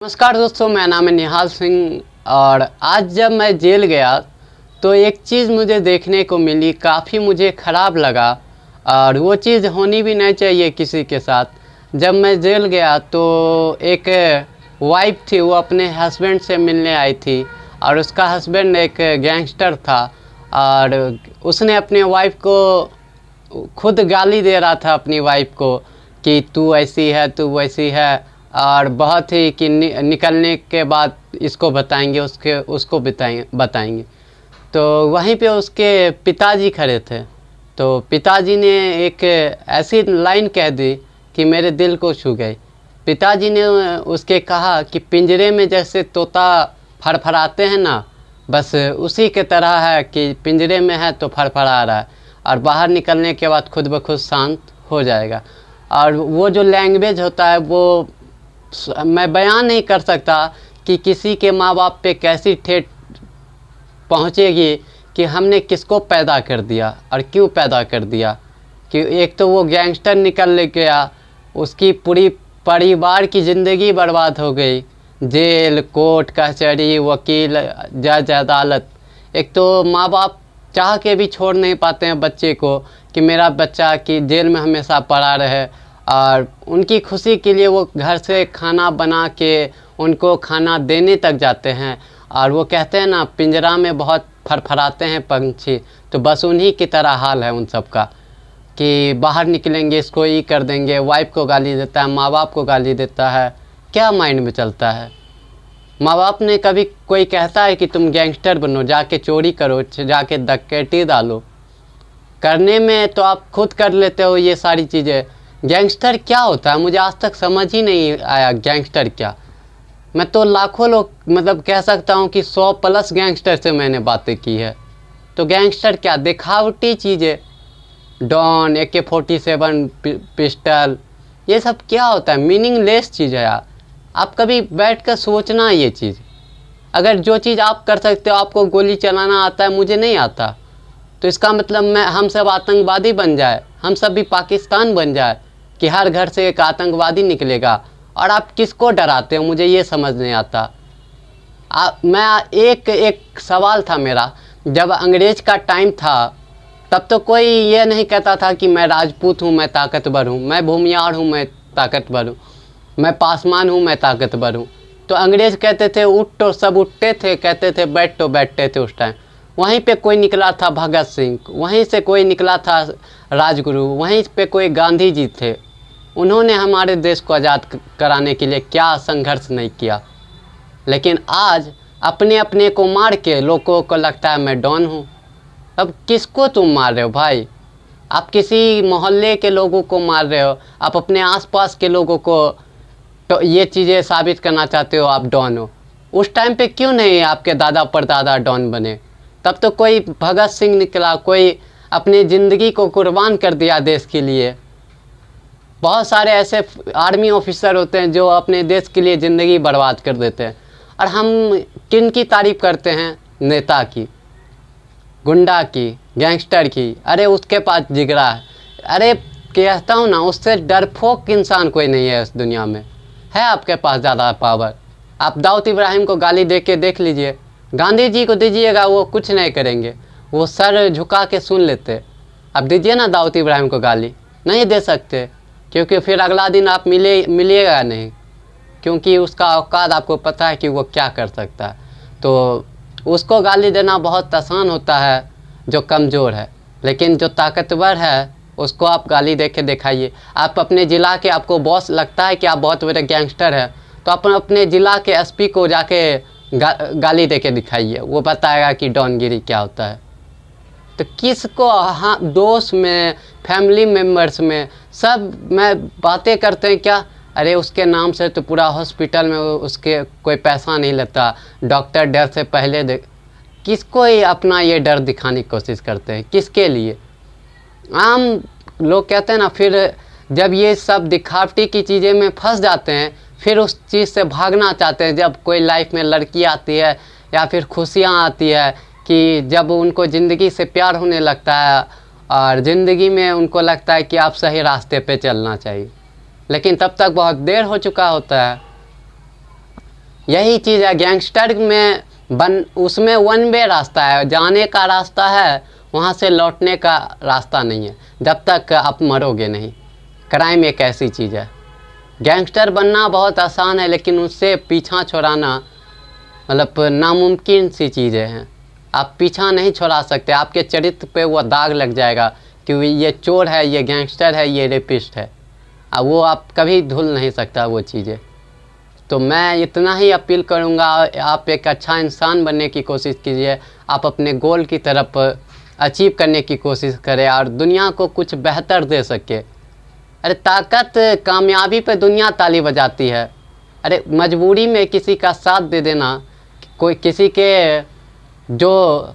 नमस्कार दोस्तों, मेरा नाम है निहाल सिंह। और आज जब मैं जेल गया तो एक चीज़ मुझे देखने को मिली, काफ़ी मुझे ख़राब लगा और वो चीज़ होनी भी नहीं चाहिए किसी के साथ। जब मैं जेल गया तो एक वाइफ थी, वो अपने हस्बैंड से मिलने आई थी और उसका हस्बैंड एक गैंगस्टर था और उसने अपने वाइफ को खुद गाली दे रहा था अपनी वाइफ को कि तू ऐसी है, तू वैसी है, और बहुत ही कि निकलने के बाद इसको बताएंगे, उसको बताएंगे। तो वहीं पे उसके पिताजी खड़े थे, तो पिताजी ने एक ऐसी लाइन कह दी कि मेरे दिल को छू गई। पिताजी ने उसके कहा कि पिंजरे में जैसे तोता फड़फड़ाते हैं ना, बस उसी के तरह है कि पिंजरे में है तो फड़फड़ा रहा है और बाहर निकलने के बाद खुद ब खुद शांत हो जाएगा। और वो जो लैंग्वेज होता है वो मैं बयान नहीं कर सकता कि किसी के माँ बाप पे कैसी ठेठ पहुँचेगी कि हमने किसको पैदा कर दिया और क्यों पैदा कर दिया। कि एक तो वो गैंगस्टर निकल गया, उसकी पूरी परिवार की ज़िंदगी बर्बाद हो गई, जेल, कोर्ट कचहरी, वकील, जज, अदालत। एक तो माँ बाप चाह के भी छोड़ नहीं पाते हैं बच्चे को कि मेरा बच्चा कि जेल में हमेशा पड़ा रहे, और उनकी खुशी के लिए वो घर से खाना बना के उनको खाना देने तक जाते हैं। और वो कहते हैं ना, पिंजरा में बहुत फड़फड़ाते हैं पंछी, तो बस उन्हीं की तरह हाल है उन सब का कि बाहर निकलेंगे इसको ये कर देंगे। वाइफ को गाली देता है, माँ बाप को गाली देता है। क्या माइंड में चलता है? माँ बाप ने कभी कोई कहता है कि तुम गैंगस्टर बनो, जाके चोरी करो, जाके डकैती डालो? करने में तो आप खुद कर लेते हो ये सारी चीज़ें। गैंगस्टर क्या होता है मुझे आज तक समझ ही नहीं आया। गैंगस्टर क्या? मैं तो लाखों लोग मतलब कह सकता हूँ कि 100 प्लस गैंगस्टर से मैंने बातें की है। तो गैंगस्टर क्या? दिखावटी चीज़ें, डॉन, AK-47 पिस्टल, ये सब क्या होता है? मीनिंगलेस चीज़ है यार। आप कभी बैठ कर सोचना ये चीज़। अगर जो चीज़ आप कर सकते हो, आपको गोली चलाना आता है, मुझे नहीं आता, तो इसका मतलब हम सब आतंकवादी बन जाए, हम सब भी पाकिस्तान बन जाए कि हर घर से एक आतंकवादी निकलेगा। और आप किसको डराते हो, मुझे ये समझ नहीं आता। एक सवाल था मेरा, जब अंग्रेज़ का टाइम था तब तो कोई ये नहीं कहता था कि मैं राजपूत हूँ, मैं ताकतवर हूँ, मैं भूमियार हूँ, मैं ताकतवर हूँ, मैं पासवान हूँ, मैं ताकतवर हूँ। तो अंग्रेज़ कहते थे उठ तो सब उठते थे, कहते थे बैठ तो बैठते थे उस टाइम। वहीं पे कोई निकला था भगत सिंह, वहीं से कोई निकला था राजगुरु, वहीं पे कोई गांधी जी थे। उन्होंने हमारे देश को आज़ाद कराने के लिए क्या संघर्ष नहीं किया। लेकिन आज अपने अपने को मार के लोगों को लगता है मैं डॉन हूँ। अब किसको तुम मार रहे हो भाई? आप किसी मोहल्ले के लोगों को मार रहे हो, आप अपने आसपास के लोगों को तो ये चीज़ें साबित करना चाहते हो आप डॉन हो। उस टाइम पे क्यों नहीं आपके दादा परदादा डॉन बने? तब तो कोई भगत सिंह निकला, कोई अपनी ज़िंदगी को कुर्बान कर दिया देश के लिए। बहुत सारे ऐसे आर्मी ऑफिसर होते हैं जो अपने देश के लिए ज़िंदगी बर्बाद कर देते हैं। और हम किन की तारीफ़ करते हैं? नेता की, गुंडा की, गैंगस्टर की। अरे उसके पास जिगरा है। अरे कहता हूँ ना, उससे डरपोक इंसान कोई नहीं है इस दुनिया में। है आपके पास ज़्यादा पावर? आप दाऊद इब्राहिम को गाली दे के देख लीजिए, गांधी जी को दीजिएगा वो कुछ नहीं करेंगे, वो सर झुका के सुन लेते। अब दीजिए ना दाऊद इब्राहिम को गाली, नहीं दे सकते, क्योंकि फिर अगला दिन आप मिलिएगा नहीं, क्योंकि उसका औकात आपको पता है कि वो क्या कर सकता है। तो उसको गाली देना बहुत आसान होता है जो कमज़ोर है, लेकिन जो ताकतवर है उसको आप गाली दे के दिखाइए। आप अपने ज़िला के, आपको बॉस लगता है कि आप बहुत बड़े गैंगस्टर हैं, तो अपने ज़िला के SP को जाके गाली दे के दिखाइए, वो बताएगा कि डॉनगिरी क्या होता है। तो किसको? हाँ, दोस्त में, फैमिली मेम्बर्स में सब में बातें करते हैं क्या? अरे उसके नाम से तो पूरा हॉस्पिटल में उसके कोई पैसा नहीं लेता, डॉक्टर डर से पहले किसको ही अपना ये डर दिखाने की कोशिश करते हैं? किसके लिए? आम लोग कहते हैं ना, फिर जब ये सब दिखावटी की चीज़ें में फंस जाते हैं, फिर उस चीज़ से भागना चाहते हैं। जब कोई लाइफ में लड़की आती है या फिर खुशियाँ आती है, कि जब उनको ज़िंदगी से प्यार होने लगता है और ज़िंदगी में उनको लगता है कि आप सही रास्ते पे चलना चाहिए, लेकिन तब तक बहुत देर हो चुका होता है। यही चीज़ है गैंगस्टर में उसमें वन वे रास्ता है, जाने का रास्ता है, वहाँ से लौटने का रास्ता नहीं है जब तक आप मरोगे नहीं। क्राइम एक ऐसी चीज़ है, गैंगस्टर बनना बहुत आसान है लेकिन उससे पीछा छुड़ाना मतलब नामुमकिन सी चीज़ें हैं। आप पीछा नहीं छुड़ा सकते, आपके चरित्र पे वो दाग लग जाएगा कि ये चोर है, ये गैंगस्टर है, ये रेपिस्ट है। अब वो आप कभी धुल नहीं सकता वो चीज़ें। तो मैं इतना ही अपील करूँगा, आप एक अच्छा इंसान बनने की कोशिश कीजिए, आप अपने गोल की तरफ अचीव करने की कोशिश करें और दुनिया को कुछ बेहतर दे सके। अरे ताकत कामयाबी पे दुनिया ताली बजाती है, अरे मजबूरी में किसी का साथ दे देना, कोई किसी के जो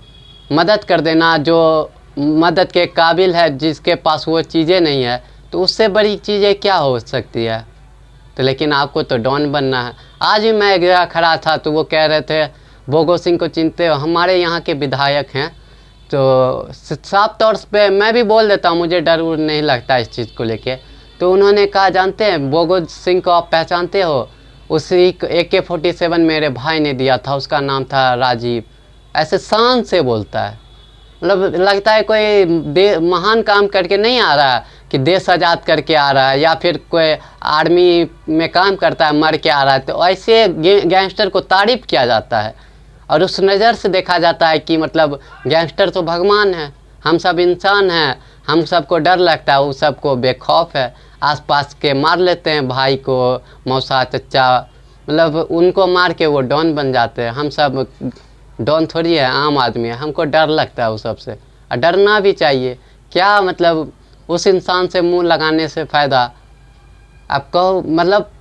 मदद कर देना, जो मदद के काबिल है, जिसके पास वो चीज़ें नहीं है, तो उससे बड़ी चीज़ें क्या हो सकती है। तो लेकिन आपको तो डॉन बनना है। आज भी मैं गया खड़ा था तो वो कह रहे थे भोगो सिंह को चिंते हो, हमारे यहाँ के विधायक हैं। तो साफ तौर पे मैं भी बोल देता हूँ, मुझे डर नहीं लगता इस चीज़ को लेके। तो उन्होंने कहा जानते हैं भोगो सिंह को आप पहचानते हो, उसी AK-47 मेरे भाई ने दिया था, उसका नाम था राजीव। ऐसे शान से बोलता है, मतलब लगता है कोई महान काम करके नहीं आ रहा है कि देश आज़ाद करके आ रहा है या फिर कोई आर्मी में काम करता है मर के आ रहा है। तो ऐसे गैंगस्टर को तारीफ किया जाता है और उस नज़र से देखा जाता है कि मतलब गैंगस्टर तो भगवान है, हम सब इंसान हैं, हम सबको डर लगता है, वो सबको बेखौफ है, आसपास के मार लेते हैं, भाई को, मौसा, चचा, मतलब उनको मार के वो डॉन बन जाते हैं। हम सब डॉन थोड़ी है, आम आदमी है, हमको डर लगता है उस सबसे, और डरना भी चाहिए। क्या मतलब उस इंसान से मुंह लगाने से फ़ायदा। आपको मतलब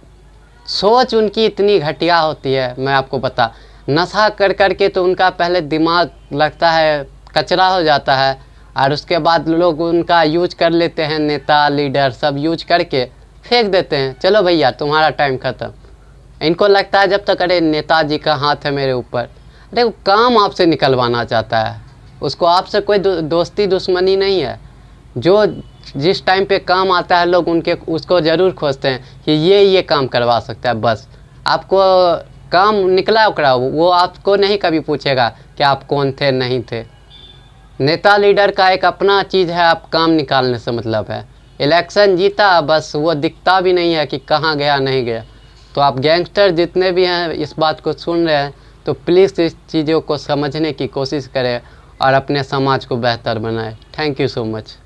सोच उनकी इतनी घटिया होती है, मैं आपको बता, नशा कर कर के तो उनका पहले दिमाग लगता है कचरा हो जाता है और उसके बाद लोग उनका यूज कर लेते हैं, नेता लीडर सब यूज करके फेंक देते हैं, चलो भैया तुम्हारा टाइम ख़त्म। इनको लगता है जब तक अरे नेताजी का हाथ है मेरे ऊपर, अरे वो काम आपसे निकलवाना चाहता है, उसको आपसे कोई दोस्ती दुश्मनी नहीं है। जो जिस टाइम पे काम आता है लोग उनके उसको ज़रूर खोजते हैं कि ये काम करवा सकता है, बस आपको काम निकला उकड़ा वो आपको नहीं कभी पूछेगा कि आप कौन थे नहीं थे। नेता लीडर का एक अपना चीज़ है, आप काम निकालने से मतलब है। इलेक्शन जीता बस वो दिखता भी नहीं है कि कहाँ गया नहीं गया। तो आप गैंगस्टर जितने भी हैं इस बात को सुन रहे हैं तो प्लीज़ इस चीज़ों को समझने की कोशिश करें और अपने समाज को बेहतर बनाएं। Thank you so much.